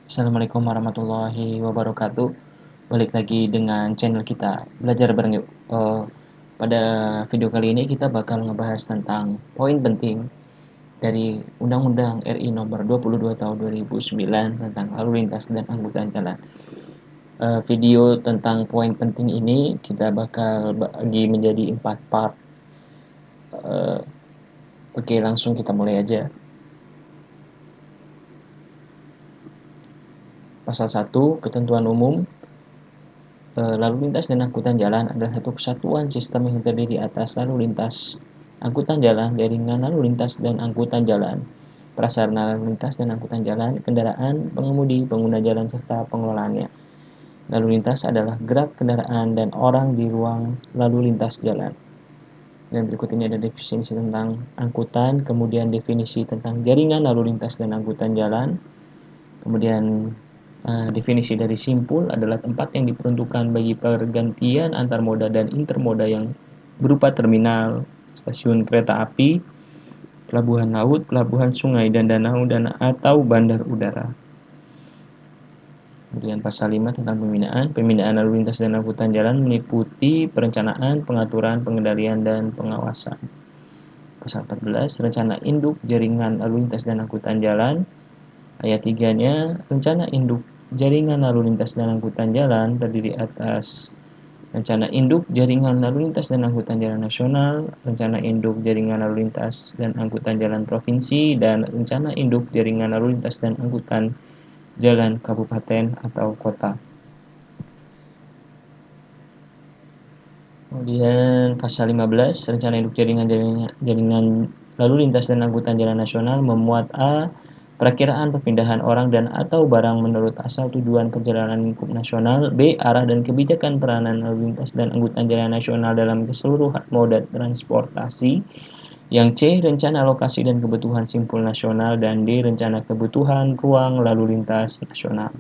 Assalamualaikum warahmatullahi wabarakatuh. Balik lagi dengan channel kita Belajar Bareng Yuk. Pada video kali ini kita bakal ngebahas tentang poin penting dari Undang-Undang RI Nomor 22 Tahun 2009 tentang lalu lintas dan angkutan jalan. Video tentang poin penting ini kita bakal bagi menjadi 4 part. Oke, langsung kita mulai aja. Pasal 1, Ketentuan Umum. Lalu lintas dan angkutan jalan adalah satu kesatuan sistem yang terdiri atas lalu lintas, angkutan jalan, jaringan lalu lintas dan angkutan jalan, prasarana lalu lintas dan angkutan jalan, kendaraan, pengemudi, pengguna jalan, serta pengelolaannya. Lalu lintas adalah gerak kendaraan dan orang di ruang lalu lintas jalan. Dan berikut ini ada definisi tentang angkutan, kemudian definisi tentang jaringan lalu lintas dan angkutan jalan, kemudian definisi dari simpul adalah tempat yang diperuntukkan bagi pergantian antar moda dan intermoda yang berupa terminal, stasiun kereta api, pelabuhan laut, pelabuhan sungai dan danau dan atau bandar udara. Kemudian pasal 5 tentang pembinaan. Pembinaan lalu lintas dan angkutan jalan meliputi perencanaan, pengaturan, pengendalian, dan pengawasan. Pasal 14 rencana induk jaringan lalu lintas dan angkutan jalan. Ayat 3-nya, rencana induk jaringan lalu lintas dan angkutan jalan terdiri atas rencana induk jaringan lalu lintas dan angkutan jalan nasional, rencana induk jaringan lalu lintas dan angkutan jalan provinsi, dan rencana induk jaringan lalu lintas dan angkutan jalan kabupaten atau kota. Kemudian pasal 15, rencana induk jaringan lalu lintas dan angkutan jalan nasional memuat A. Perakiraan perpindahan orang dan atau barang menurut asal tujuan perjalanan lingkup nasional. B. Arah dan kebijakan peranan lalu lintas dan angkutan jalan nasional dalam keseluruhan moda transportasi. Yang C. Rencana lokasi dan kebutuhan simpul nasional. Dan D. Rencana kebutuhan ruang lalu lintas nasional.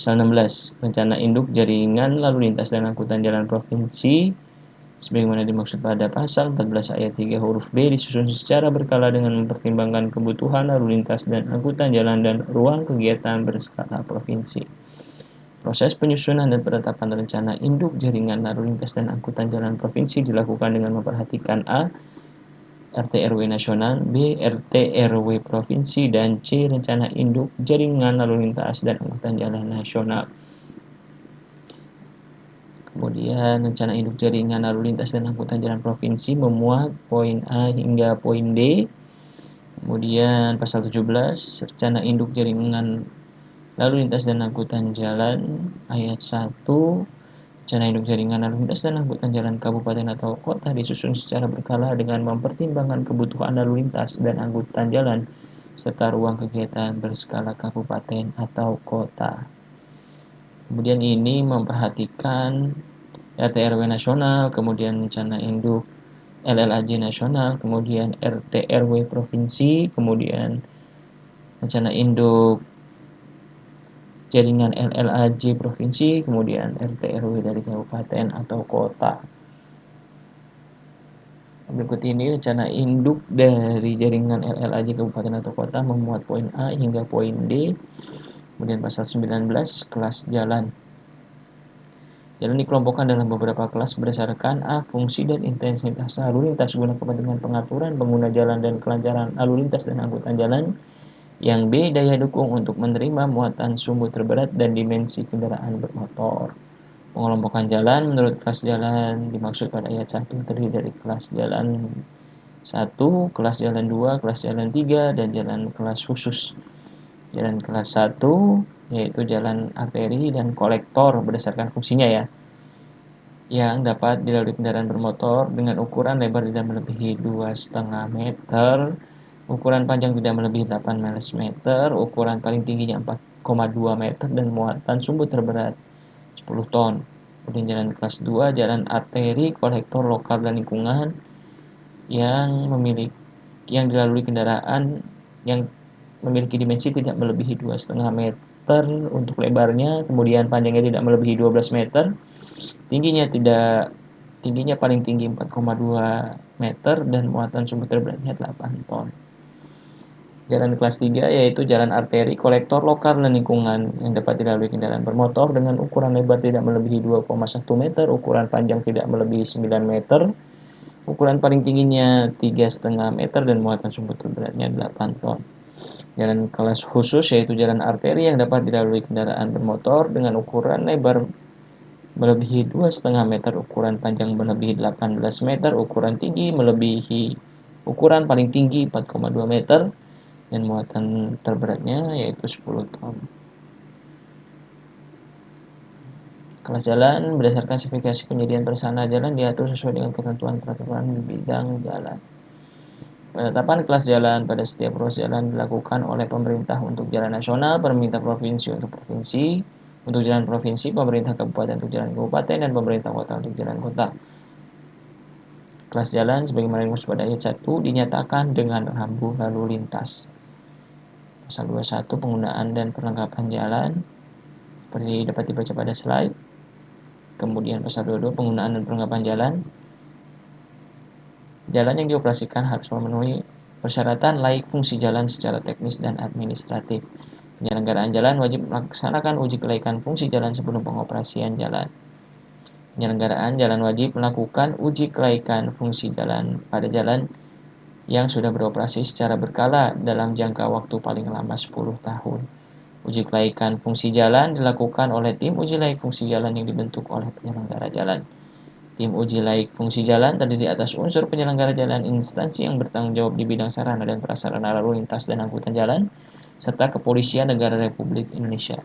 Pasal 16. Rencana induk jaringan lalu lintas dan angkutan jalan provinsi sebagaimana dimaksud pada pasal 14 ayat 3 huruf B disusun secara berkala dengan mempertimbangkan kebutuhan lalu lintas dan angkutan jalan dan ruang kegiatan berskala provinsi. Proses penyusunan dan penetapan rencana induk jaringan lalu lintas dan angkutan jalan provinsi dilakukan dengan memperhatikan A. RT RW nasional, B. RT RW provinsi, dan C. Rencana induk jaringan lalu lintas dan angkutan jalan nasional. Kemudian rencana induk jaringan lalu lintas dan angkutan jalan provinsi memuat poin A hingga poin D. Kemudian pasal 17, rencana induk jaringan lalu lintas dan angkutan jalan ayat 1. Rencana induk jaringan lalu lintas dan angkutan jalan kabupaten atau kota disusun secara berkala dengan mempertimbangkan kebutuhan lalu lintas dan angkutan jalan serta ruang kegiatan berskala kabupaten atau kota. Kemudian ini memperhatikan RT RW nasional, kemudian rencana induk LLAJ nasional, kemudian RT RW provinsi, kemudian rencana induk jaringan LLAJ provinsi, kemudian RT RW dari kabupaten atau kota. Berikut ini rencana induk dari jaringan LLAJ kabupaten atau kota memuat poin A hingga poin D. Kemudian pasal 19, kelas jalan. Jalan dikelompokkan dalam beberapa kelas berdasarkan A. Fungsi dan intensitas lalu lintas guna kepentingan pengaturan pengguna jalan dan kelancaran lalu lintas dan angkutan jalan. Yang B. Daya dukung untuk menerima muatan sumbu terberat dan dimensi kendaraan bermotor. Pengelompokan jalan menurut kelas jalan dimaksud pada ayat 1 terdiri dari kelas jalan 1, kelas jalan 2, kelas jalan 3, dan jalan kelas khusus. Jalan kelas 1 yaitu jalan arteri dan kolektor berdasarkan fungsinya ya, yang dapat dilalui kendaraan bermotor dengan ukuran lebar tidak melebihi 2,5 meter, ukuran panjang tidak melebihi 8 mm, ukuran paling tingginya 4,2 meter, dan muatan sumbu terberat 10 ton. Kemudian jalan kelas 2, jalan arteri, kolektor lokal dan lingkungan yang dilalui kendaraan yang memiliki dimensi tidak melebihi 2,5 meter untuk lebarnya, kemudian panjangnya tidak melebihi 12 meter, tingginya paling tinggi 4,2 meter, dan muatan sumbu terberatnya 8 ton. Jalan kelas 3 yaitu jalan arteri, kolektor, lokal, dan lingkungan yang dapat dilalui kendaraan bermotor dengan ukuran lebar tidak melebihi 2,1 meter, ukuran panjang tidak melebihi 9 meter, ukuran paling tingginya 3,5 meter, dan muatan sumbu beratnya 8 ton. Jalan kelas khusus yaitu jalan arteri yang dapat dilalui kendaraan bermotor dengan ukuran lebar melebihi 2,5 meter, ukuran panjang melebihi 18 meter, ukuran tinggi melebihi ukuran paling tinggi 4,2 meter, dan muatan terberatnya yaitu 10 ton. Kelas jalan berdasarkan spesifikasi penyediaan prasarana jalan diatur sesuai dengan ketentuan peraturan di bidang jalan. Penetapan kelas jalan pada setiap ruas jalan dilakukan oleh pemerintah untuk jalan nasional, pemerintah provinsi untuk provinsi, untuk jalan provinsi, pemerintah kabupaten untuk jalan kabupaten, dan pemerintah kota untuk jalan kota. Kelas jalan sebagaimana dimaksud pada ayat 1 dinyatakan dengan rambu lalu lintas. Pasal 21 penggunaan dan perlengkapan jalan seperti dapat dibaca pada slide. Kemudian pasal 22 penggunaan dan perlengkapan jalan. Jalan yang dioperasikan harus memenuhi persyaratan laik fungsi jalan secara teknis dan administratif. Penyelenggaraan jalan wajib melaksanakan uji kelaikan fungsi jalan sebelum pengoperasian jalan. Penyelenggaraan jalan wajib melakukan uji kelaikan fungsi jalan pada jalan yang sudah beroperasi secara berkala dalam jangka waktu paling lama 10 tahun. Uji kelaikan fungsi jalan dilakukan oleh tim uji laik fungsi jalan yang dibentuk oleh penyelenggara jalan. Tim uji laik fungsi jalan terdiri atas unsur penyelenggara jalan, instansi yang bertanggung jawab di bidang sarana dan prasarana lalu lintas dan angkutan jalan, serta Kepolisian Negara Republik Indonesia.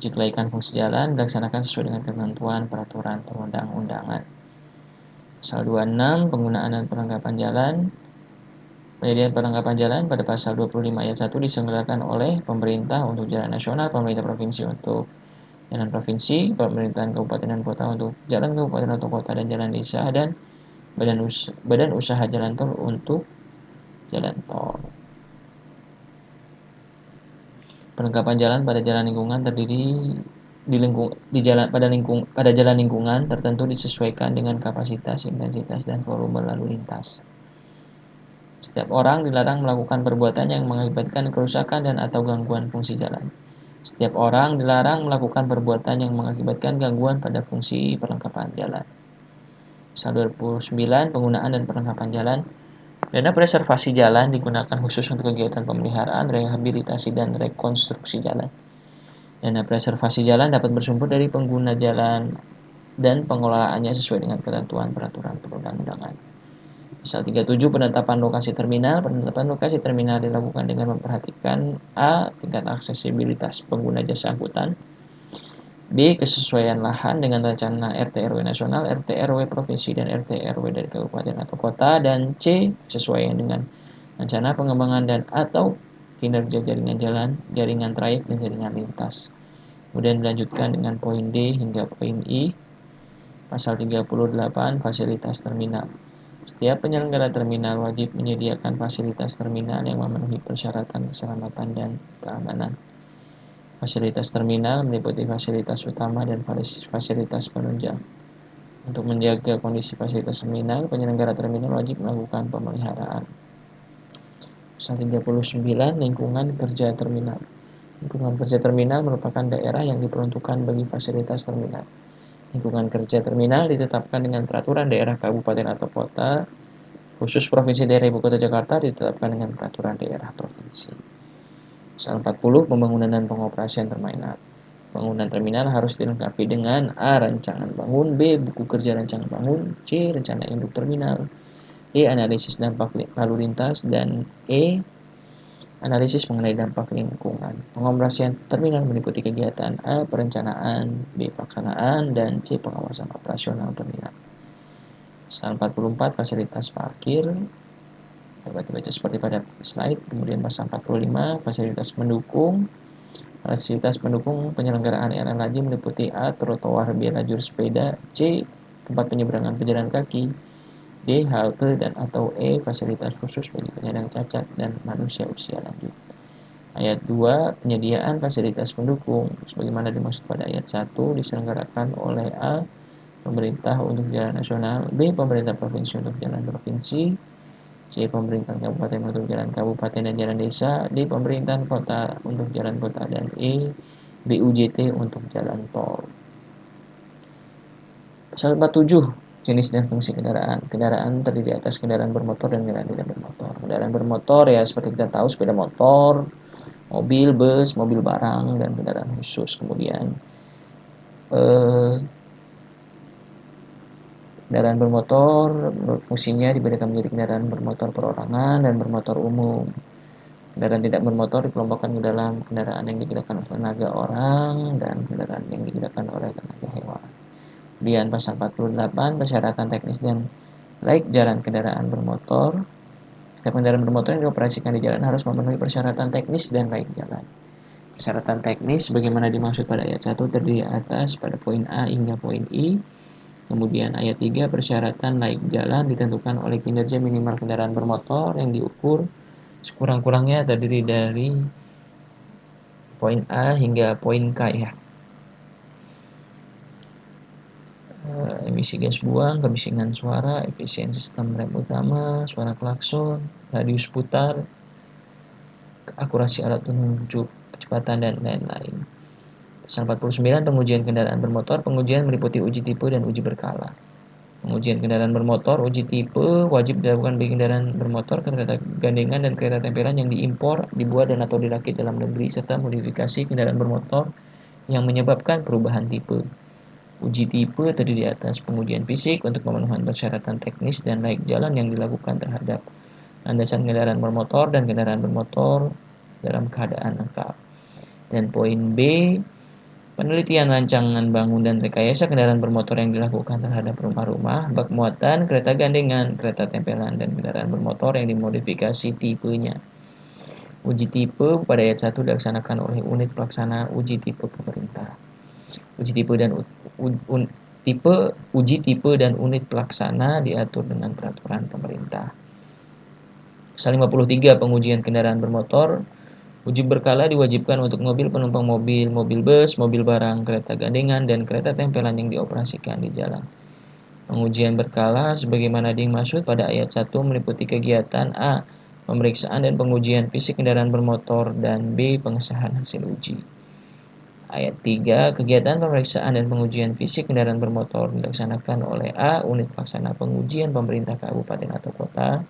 Uji kelaikan fungsi jalan dilaksanakan sesuai dengan ketentuan peraturan perundang-undangan. Pasal 26 penggunaan dan perlengkapan jalan. Penyediaan perlengkapan jalan pada pasal 25 ayat 1 diselenggarakan oleh pemerintah untuk jalan nasional, pemerintah provinsi untuk jalan provinsi, pemerintahan kabupaten dan kota untuk jalan kabupaten atau kota dan jalan desa, dan badan usaha jalan tol untuk jalan tol. Perlengkapan jalan pada jalan lingkungan terdiri pada jalan lingkungan tertentu disesuaikan dengan kapasitas, intensitas, dan volume lalu lintas. Setiap orang dilarang melakukan perbuatan yang mengakibatkan kerusakan dan atau gangguan fungsi jalan. Setiap orang dilarang melakukan perbuatan yang mengakibatkan gangguan pada fungsi perlengkapan jalan. Pasal 29 penggunaan dan perlengkapan jalan. Dana preservasi jalan digunakan khusus untuk kegiatan pemeliharaan, rehabilitasi, dan rekonstruksi jalan. Dana preservasi jalan dapat bersumber dari pengguna jalan dan pengelolaannya sesuai dengan ketentuan peraturan perundang-undangan. Pasal 37 penetapan lokasi terminal. Penetapan lokasi terminal dilakukan dengan memperhatikan A. tingkat aksesibilitas pengguna jasa angkutan, B. kesesuaian lahan dengan rencana RT/RW nasional, RT/RW provinsi, dan RT/RW dari kabupaten atau kota, dan C. kesesuaian dengan rencana pengembangan dan atau kinerja jaringan jalan, jaringan trayek, dan jaringan lintas. Kemudian dilanjutkan dengan poin D hingga poin I. Pasal 38 fasilitas terminal. Setiap penyelenggara terminal wajib menyediakan fasilitas terminal yang memenuhi persyaratan keselamatan dan keamanan. Fasilitas terminal meliputi fasilitas utama dan fasilitas penunjang. Untuk menjaga kondisi fasilitas terminal, penyelenggara terminal wajib melakukan pemeliharaan. Pasal 39 lingkungan kerja terminal. Lingkungan kerja terminal merupakan daerah yang diperuntukkan bagi fasilitas terminal. Lingkungan kerja terminal ditetapkan dengan peraturan daerah kabupaten atau kota, khusus provinsi daerah ibu kota Jakarta ditetapkan dengan peraturan daerah provinsi. Pasal 40 pembangunan dan pengoperasian terminal. Bangunan terminal harus dilengkapi dengan A. rancangan bangun, B. buku kerja rancangan bangun, C. rencana induk terminal, D. analisis dampak lalu lintas, dan E. analisis mengenai dampak lingkungan. Pengoperasian terminal meliputi kegiatan A. perencanaan, B. pelaksanaan, dan C. pengawasan operasional terminal. Pasal 44 fasilitas parkir dapat dibaca seperti pada slide. Kemudian pasal 45 fasilitas pendukung. Fasilitas pendukung penyelenggaraan RLAJ meliputi A. trotoar, B. lajur sepeda, C. tempat penyeberangan pejalan kaki, D. halte dan atau E. fasilitas khusus bagi penyandang cacat dan manusia usia lanjut. Ayat 2 penyediaan fasilitas pendukung sebagaimana dimaksud pada ayat 1 diselenggarakan oleh A. pemerintah untuk jalan nasional, B. pemerintah provinsi untuk jalan provinsi, C. Pemerintahan kabupaten untuk jalan kabupaten dan jalan desa. D. Pemerintahan kota untuk jalan kota. Dan E. BUJT untuk jalan tol. Pasal 47. Jenis dan fungsi kendaraan. Kendaraan terdiri atas kendaraan bermotor dan kendaraan tidak bermotor. Kendaraan bermotor ya seperti kita tahu sepeda motor, mobil, bus, mobil barang, dan kendaraan khusus. Kemudian kendaraan bermotor menurut fungsinya dibedakan menjadi kendaraan bermotor perorangan dan bermotor umum. Kendaraan tidak bermotor dikelompokkan ke dalam kendaraan yang digunakan oleh tenaga orang dan kendaraan yang digunakan oleh tenaga hewan. Kemudian pasal 48 persyaratan teknis dan laik jalan kendaraan bermotor. Setiap kendaraan bermotor yang dioperasikan di jalan harus memenuhi persyaratan teknis dan laik jalan. Persyaratan teknis bagaimana dimaksud pada ayat 1 terdiri atas pada poin A hingga poin I. Kemudian ayat 3 persyaratan laik jalan ditentukan oleh kinerja minimal kendaraan bermotor yang diukur sekurang-kurangnya terdiri dari poin A hingga poin K ya. Emisi gas buang, kebisingan suara, efisiensi sistem rem utama, suara klakson, radius putar, akurasi alat penunjuk kecepatan dan lain-lain. Pasal 49 pengujian kendaraan bermotor. Pengujian meliputi uji tipe dan uji berkala. Pengujian kendaraan bermotor, uji tipe wajib dilakukan bagi kendaraan bermotor, kereta gandengan dan kereta tempelan yang diimpor, dibuat dan atau dirakit dalam negeri serta modifikasi kendaraan bermotor yang menyebabkan perubahan tipe. Uji tipe terdiri atas pengujian fisik untuk pemenuhan persyaratan teknis dan laik jalan yang dilakukan terhadap landasan kendaraan bermotor dan kendaraan bermotor dalam keadaan lengkap. Dan poin B, penelitian rancangan bangun dan rekayasa kendaraan bermotor yang dilakukan terhadap rumah-rumah, bak muatan, kereta gandengan, kereta tempelan, dan kendaraan bermotor yang dimodifikasi tipenya. Uji tipe pada ayat 1 dilaksanakan oleh unit pelaksana uji tipe pemerintah. Uji tipe dan unit pelaksana diatur dengan peraturan pemerintah. Pasal 53 pengujian kendaraan bermotor. Uji berkala diwajibkan untuk mobil penumpang mobil, mobil bus, mobil barang, kereta gandengan, dan kereta tempelan yang dioperasikan di jalan. Pengujian berkala sebagaimana dimaksud pada ayat 1 meliputi kegiatan A. Pemeriksaan dan pengujian fisik kendaraan bermotor, dan B. Pengesahan hasil uji. Ayat 3, kegiatan pemeriksaan dan pengujian fisik kendaraan bermotor dilaksanakan oleh A. Unit pelaksana pengujian pemerintah kabupaten atau kota.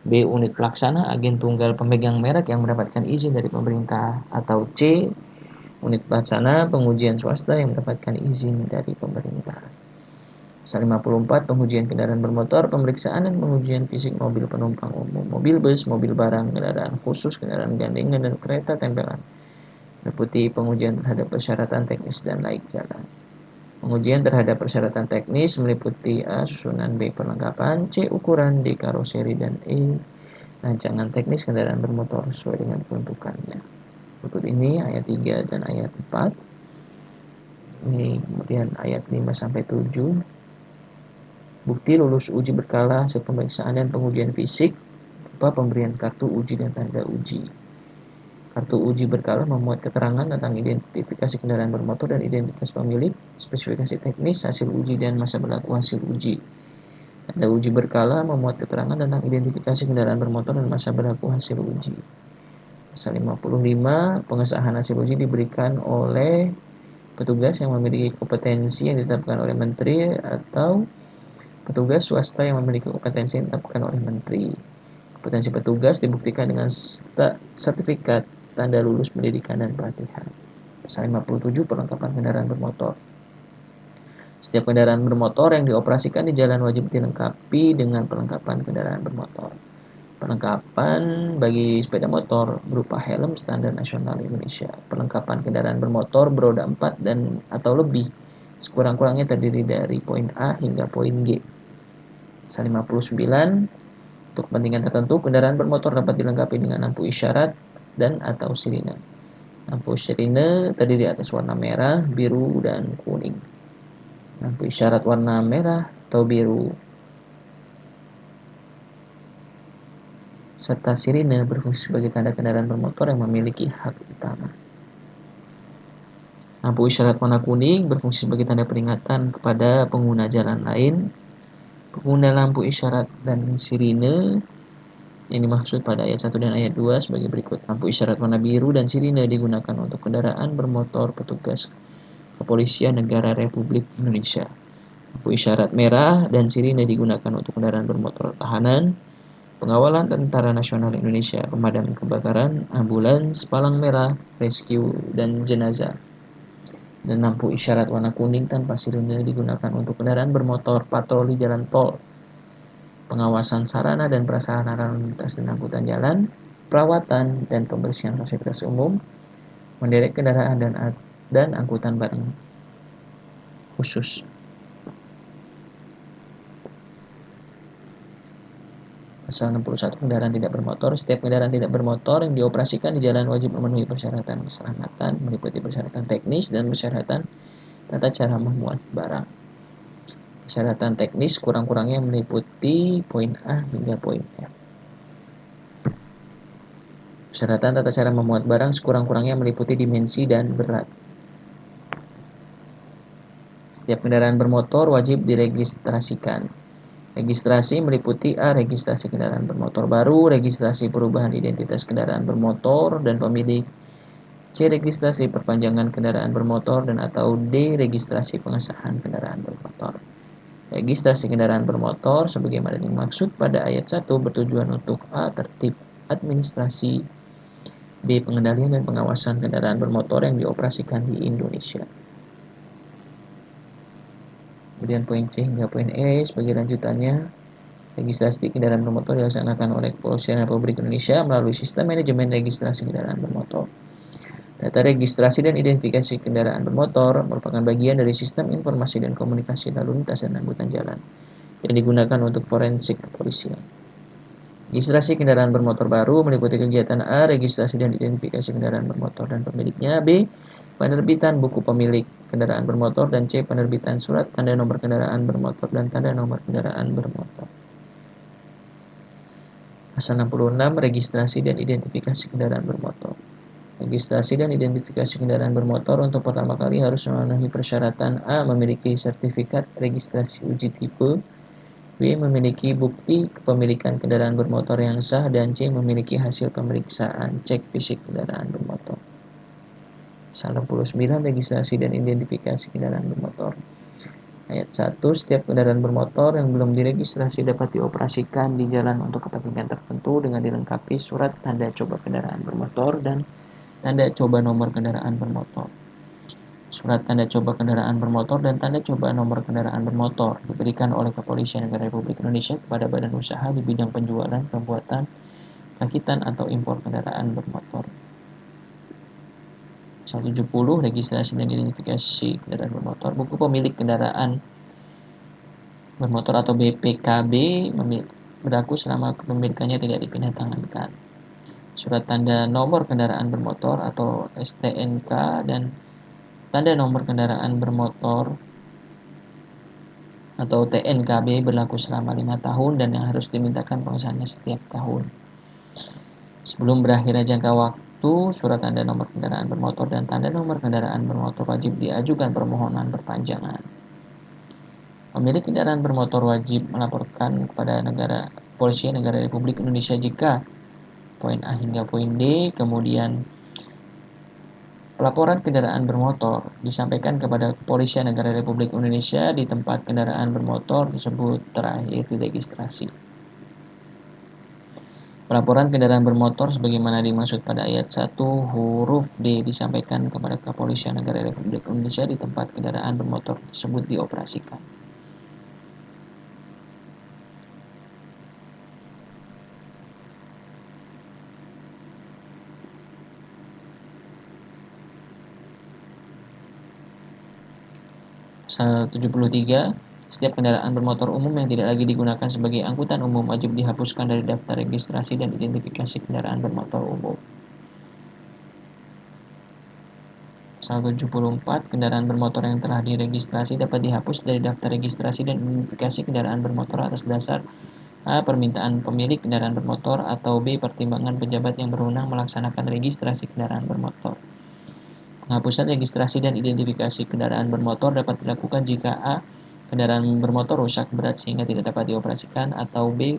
B. Unit pelaksana agen tunggal pemegang merek yang mendapatkan izin dari pemerintah. Atau C. Unit pelaksana pengujian swasta yang mendapatkan izin dari pemerintah. Pasal 54 pengujian kendaraan bermotor, pemeriksaan dan pengujian fisik mobil penumpang umum, mobil bus, mobil barang, kendaraan khusus, kendaraan gandengan, dan kereta tempelan. Meliputi pengujian terhadap persyaratan teknis dan laik jalan. Pengujian terhadap persyaratan teknis meliputi A. Susunan, B. Perlengkapan, C. Ukuran, D. Karoseri, dan E. Rancangan teknis kendaraan bermotor sesuai dengan peruntukannya. Berikut ini ayat 3 dan ayat 4. Ini kemudian ayat 5-7. Bukti lulus uji berkala hasil pemeriksaan dan pengujian fisik berupa pemberian kartu uji dan tanda uji. Kartu uji berkala memuat keterangan tentang identifikasi kendaraan bermotor dan identitas pemilik, spesifikasi teknis, hasil uji, dan masa berlaku hasil uji. Tanda uji berkala memuat keterangan tentang identifikasi kendaraan bermotor dan masa berlaku hasil uji. Pasal 55, pengesahan hasil uji diberikan oleh petugas yang memiliki kompetensi yang ditetapkan oleh menteri atau petugas swasta yang memiliki kompetensi yang ditetapkan oleh menteri. Kompetensi petugas dibuktikan dengan sertifikat tanda lulus pendidikan dan pelatihan. Pasal 57 perlengkapan kendaraan bermotor. Setiap kendaraan bermotor yang dioperasikan di jalan wajib dilengkapi dengan perlengkapan kendaraan bermotor. Perlengkapan bagi sepeda motor berupa helm standar nasional Indonesia. Perlengkapan kendaraan bermotor beroda 4 dan atau lebih sekurang-kurangnya terdiri dari poin A hingga poin G. Pasal 59, untuk kepentingan tertentu kendaraan bermotor dapat dilengkapi dengan lampu isyarat dan atau sirine. Lampu sirine terdiri atas warna merah, biru, dan kuning. Lampu isyarat warna merah atau biru serta sirine berfungsi sebagai tanda kendaraan bermotor yang memiliki hak utama. Lampu isyarat warna kuning berfungsi sebagai tanda peringatan kepada pengguna jalan lain. Pengguna lampu isyarat dan sirine Yang dimaksud pada ayat 1 dan ayat 2 sebagai berikut. Lampu isyarat warna biru dan sirine digunakan untuk kendaraan bermotor petugas Kepolisian Negara Republik Indonesia. Lampu isyarat merah dan sirine digunakan untuk kendaraan bermotor tahanan, pengawalan Tentara Nasional Indonesia, pemadam kebakaran, ambulans, palang merah, rescue, dan jenazah. Dan lampu isyarat warna kuning tanpa sirine digunakan untuk kendaraan bermotor patroli jalan tol, pengawasan sarana dan prasarana lalu lintas dan angkutan jalan, perawatan dan pembersihan fasilitas umum, menderek kendaraan dan angkutan barang khusus. Pasal 61 kendaraan tidak bermotor. Setiap kendaraan tidak bermotor yang dioperasikan di jalan wajib memenuhi persyaratan keselamatan, meliputi persyaratan teknis dan persyaratan tata cara memuat barang. Persyaratan teknis kurang-kurangnya meliputi poin A hingga poin F. Persyaratan tata cara memuat barang sekurang-kurangnya meliputi dimensi dan berat. Setiap kendaraan bermotor wajib diregistrasikan. Registrasi meliputi A. Registrasi kendaraan bermotor baru, registrasi perubahan identitas kendaraan bermotor dan pemilik, C. Registrasi perpanjangan kendaraan bermotor dan atau D. Registrasi pengesahan kendaraan bermotor. Registrasi kendaraan bermotor sebagaimana dimaksud pada ayat 1 bertujuan untuk A. Tertib administrasi, B. Pengendalian dan pengawasan kendaraan bermotor yang dioperasikan di Indonesia. Kemudian poin C hingga poin E sebagai lanjutannya. Registrasi kendaraan bermotor dilaksanakan oleh Kepolisian Republik Indonesia melalui sistem manajemen registrasi kendaraan bermotor. Data registrasi dan identifikasi kendaraan bermotor merupakan bagian dari sistem informasi dan komunikasi lalu lintas dan angkutan jalan yang digunakan untuk forensik kepolisian. Registrasi kendaraan bermotor baru meliputi kegiatan A. Registrasi dan identifikasi kendaraan bermotor dan pemiliknya, B. Penerbitan buku pemilik kendaraan bermotor, dan C. Penerbitan surat tanda nomor kendaraan bermotor dan tanda nomor kendaraan bermotor. Pasal 66 registrasi dan identifikasi kendaraan bermotor. Registrasi dan identifikasi kendaraan bermotor untuk pertama kali harus memenuhi persyaratan A. Memiliki sertifikat registrasi uji tipe, B. Memiliki bukti kepemilikan kendaraan bermotor yang sah, dan C. Memiliki hasil pemeriksaan cek fisik kendaraan bermotor. Pasal 69 registrasi dan identifikasi kendaraan bermotor. Ayat 1. Setiap kendaraan bermotor yang belum diregistrasi dapat dioperasikan di jalan untuk kepentingan tertentu dengan dilengkapi surat tanda coba kendaraan bermotor dan tanda coba nomor kendaraan bermotor. Surat tanda coba kendaraan bermotor dan tanda coba nomor kendaraan bermotor diberikan oleh Kepolisian Negara Republik Indonesia kepada badan usaha di bidang penjualan, pembuatan, rakitan atau impor kendaraan bermotor. 170 registrasi dan identifikasi kendaraan bermotor. Buku pemilik kendaraan bermotor atau BPKB berlaku selama kepemilikannya tidak dipindah tangankan. Surat tanda nomor kendaraan bermotor atau STNK dan tanda nomor kendaraan bermotor atau TNKB berlaku selama 5 tahun dan yang harus dimintakan pengesahannya setiap tahun. Sebelum berakhirnya jangka waktu, surat tanda nomor kendaraan bermotor dan tanda nomor kendaraan bermotor wajib diajukan permohonan perpanjangan. Pemilik kendaraan bermotor wajib melaporkan kepada Kepolisian Negara Republik Indonesia jika poin A hingga poin D, kemudian pelaporan kendaraan bermotor disampaikan kepada Kepolisian Negara Republik Indonesia di tempat kendaraan bermotor tersebut terakhir diregistrasi. Pelaporan kendaraan bermotor sebagaimana dimaksud pada ayat 1 huruf D disampaikan kepada Kepolisian Negara Republik Indonesia di tempat kendaraan bermotor tersebut dioperasikan. Pasal 73, setiap kendaraan bermotor umum yang tidak lagi digunakan sebagai angkutan umum wajib dihapuskan dari daftar registrasi dan identifikasi kendaraan bermotor umum. Pasal 74, kendaraan bermotor yang telah diregistrasi dapat dihapus dari daftar registrasi dan identifikasi kendaraan bermotor atas dasar A. Permintaan pemilik kendaraan bermotor atau B. Pertimbangan pejabat yang berwenang melaksanakan registrasi kendaraan bermotor. Penghapusan registrasi dan identifikasi kendaraan bermotor dapat dilakukan jika A. Kendaraan bermotor rusak berat sehingga tidak dapat dioperasikan, atau B.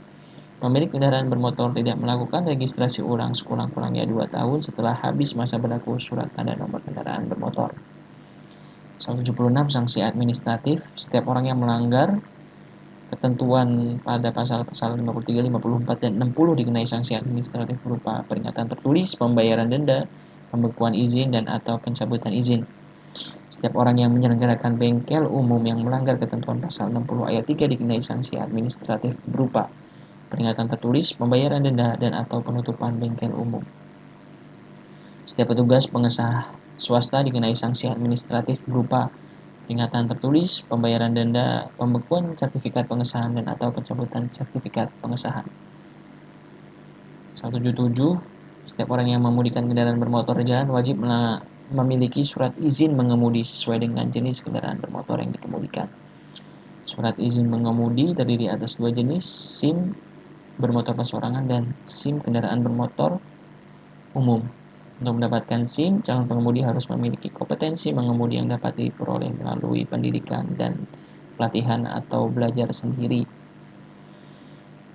Pemilik kendaraan bermotor tidak melakukan registrasi ulang sekurang-kurangnya 2 tahun setelah habis masa berlaku surat tanda nomor kendaraan bermotor. 176 Sanksi administratif. Setiap orang yang melanggar ketentuan pada pasal-pasal 53, 54, dan 60 dikenai sanksi administratif berupa peringatan tertulis, pembayaran denda, pembekuan izin, dan atau pencabutan izin. Setiap orang yang menyelenggarakan bengkel umum yang melanggar ketentuan pasal 60 ayat 3 dikenai sanksi administratif berupa peringatan tertulis, pembayaran denda, dan atau penutupan bengkel umum. Setiap petugas pengesah swasta dikenai sanksi administratif berupa peringatan tertulis, pembayaran denda, pembekuan sertifikat pengesahan, dan atau pencabutan sertifikat pengesahan. 177. Setiap orang yang mengemudikan kendaraan bermotor di jalan wajib memiliki surat izin mengemudi sesuai dengan jenis kendaraan bermotor yang dikemudikan. Surat izin mengemudi terdiri atas 2 jenis, SIM bermotor perseorangan dan SIM kendaraan bermotor umum. Untuk mendapatkan SIM, calon pengemudi harus memiliki kompetensi mengemudi yang dapat diperoleh melalui pendidikan dan pelatihan atau belajar sendiri.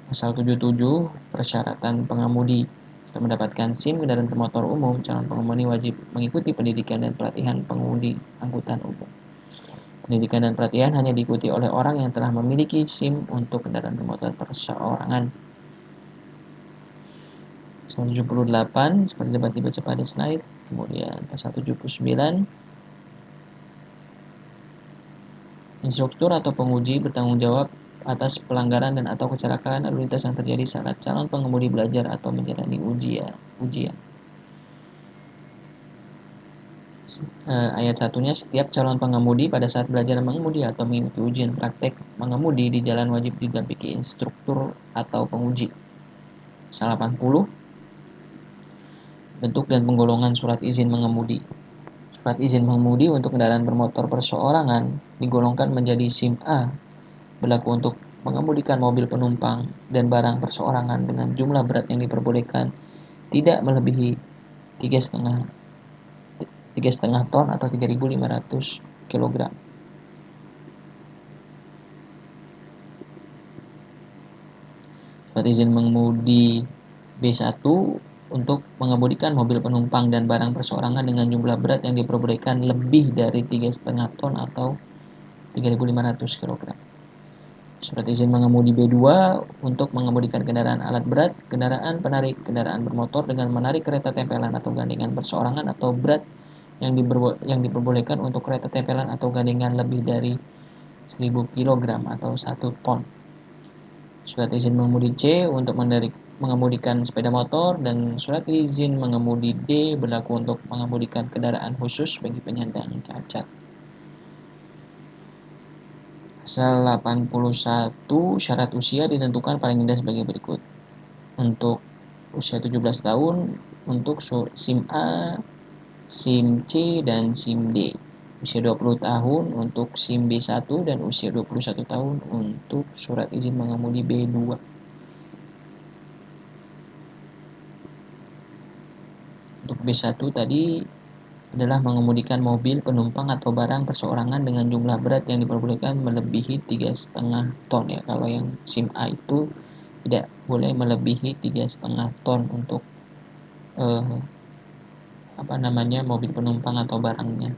Pasal 77, persyaratan pengemudi. Untuk mendapatkan SIM kendaraan bermotor umum, calon pengemudi wajib mengikuti pendidikan dan pelatihan pengemudi angkutan umum. Pendidikan dan pelatihan hanya diikuti oleh orang yang telah memiliki SIM untuk kendaraan bermotor perseorangan. 178 seperti dapat dibaca pada slide. Kemudian pasal 79, instruktur atau penguji bertanggung jawab atas pelanggaran dan atau kecelakaan lalu lintas yang terjadi saat calon pengemudi belajar atau menjalani ujian. Ayat satunya, setiap calon pengemudi pada saat belajar mengemudi atau mengikuti ujian praktek mengemudi di jalan wajib didampingi instruktur atau penguji. Pasal 80, bentuk dan penggolongan surat izin mengemudi. Surat izin mengemudi untuk kendaraan bermotor perseorangan digolongkan menjadi SIM A, berlaku untuk mengemudikan mobil penumpang dan barang perseorangan dengan jumlah berat yang diperbolehkan tidak melebihi 3,5 ton atau 3.500 kg. Surat izin mengemudi B1 untuk mengemudikan mobil penumpang dan barang perseorangan dengan jumlah berat yang diperbolehkan lebih dari 3,5 ton atau 3.500 kg. Surat izin mengemudi B2 untuk mengemudikan kendaraan alat berat, kendaraan penarik, kendaraan bermotor dengan menarik kereta tempelan atau gandengan perseorangan atau berat yang diperbolehkan untuk kereta tempelan atau gandengan lebih dari 1.000 kg atau 1 ton. Surat izin mengemudi C untuk mengemudikan sepeda motor, dan surat izin mengemudi D berlaku untuk mengemudikan kendaraan khusus bagi penyandang cacat. Pasal 81, syarat usia ditentukan paling rendah sebagai berikut. Untuk usia 17 tahun untuk SIM A, SIM C, dan SIM D. Usia 20 tahun untuk SIM B1 dan usia 21 tahun untuk surat izin mengemudi B2. Untuk B1 tadi adalah mengemudikan mobil penumpang atau barang perseorangan dengan jumlah berat yang diperbolehkan melebihi 3,5 ton ya. Kalau yang SIM A itu tidak boleh melebihi 3,5 ton untuk mobil penumpang atau barangnya.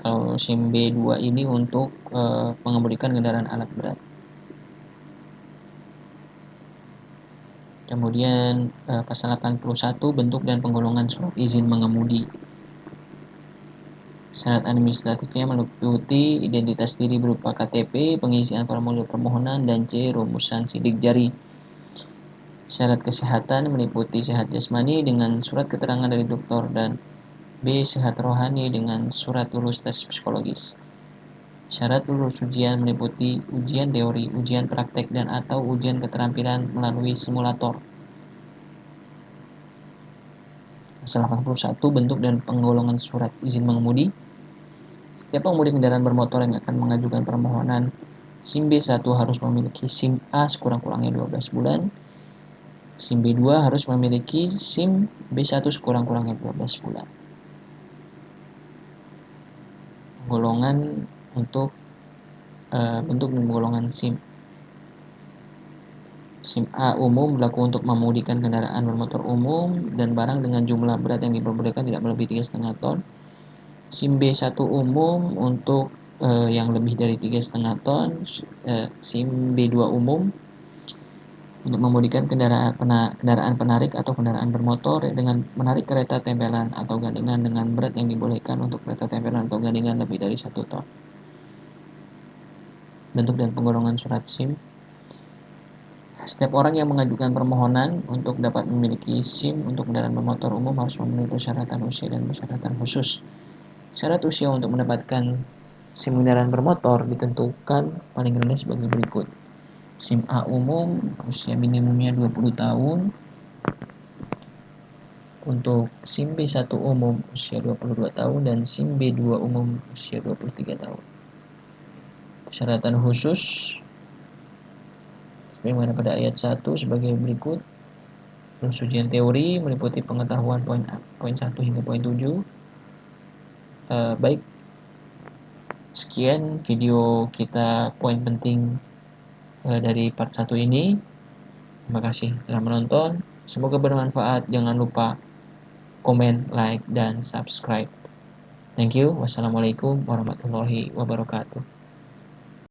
Kalau SIM B2 ini untuk mengemudikan kendaraan alat berat. Kemudian pasal 81, bentuk dan penggolongan surat izin mengemudi. Syarat administratifnya meliputi identitas diri berupa KTP, pengisian formulir permohonan, dan C. rumusan sidik jari. Syarat kesehatan meliputi sehat jasmani dengan surat keterangan dari dokter, dan B. sehat rohani dengan surat lulus tes psikologis. Syarat lulus ujian meliputi ujian teori, ujian praktek, dan atau ujian keterampilan melalui simulator. Pasal 81, bentuk dan penggolongan surat izin mengemudi. Setiap pengemudi kendaraan bermotor yang akan mengajukan permohonan SIM B1 harus memiliki SIM A sekurang-kurangnya 12 bulan. SIM B2 harus memiliki SIM B1 sekurang-kurangnya 12 bulan. golongan untuk bentuk dan golongan SIM. SIM A umum berlaku untuk memudikan kendaraan bermotor umum dan barang dengan jumlah berat yang diperbolehkan tidak melebihi 3,5 ton. SIM B1 umum untuk yang lebih dari 3,5 ton. SIM B2 umum untuk memudikan kendaraan penarik atau kendaraan bermotor dengan menarik kereta tempelan atau gandengan dengan berat yang dibolehkan untuk kereta tempelan atau gandengan lebih dari 1 ton. Bentuk dan penggolongan surat SIM. Setiap orang yang mengajukan permohonan untuk dapat memiliki SIM untuk kendaraan bermotor umum harus memenuhi persyaratan usia dan persyaratan khusus. Syarat usia untuk mendapatkan SIM kendaraan bermotor ditentukan paling rendah sebagai berikut. SIM A umum usia minimumnya 20 tahun. Untuk SIM B1 umum usia 22 tahun dan SIM B2 umum usia 23 tahun. Persyaratan khusus sebagaimana pada ayat 1 sebagai berikut. Lulus ujian teori meliputi pengetahuan poin 1 hingga poin 7. Baik, sekian video kita poin penting dari part 1 ini. Terima kasih telah menonton. Semoga bermanfaat. Jangan lupa komen, like, dan subscribe. Thank you. Wassalamualaikum warahmatullahi wabarakatuh.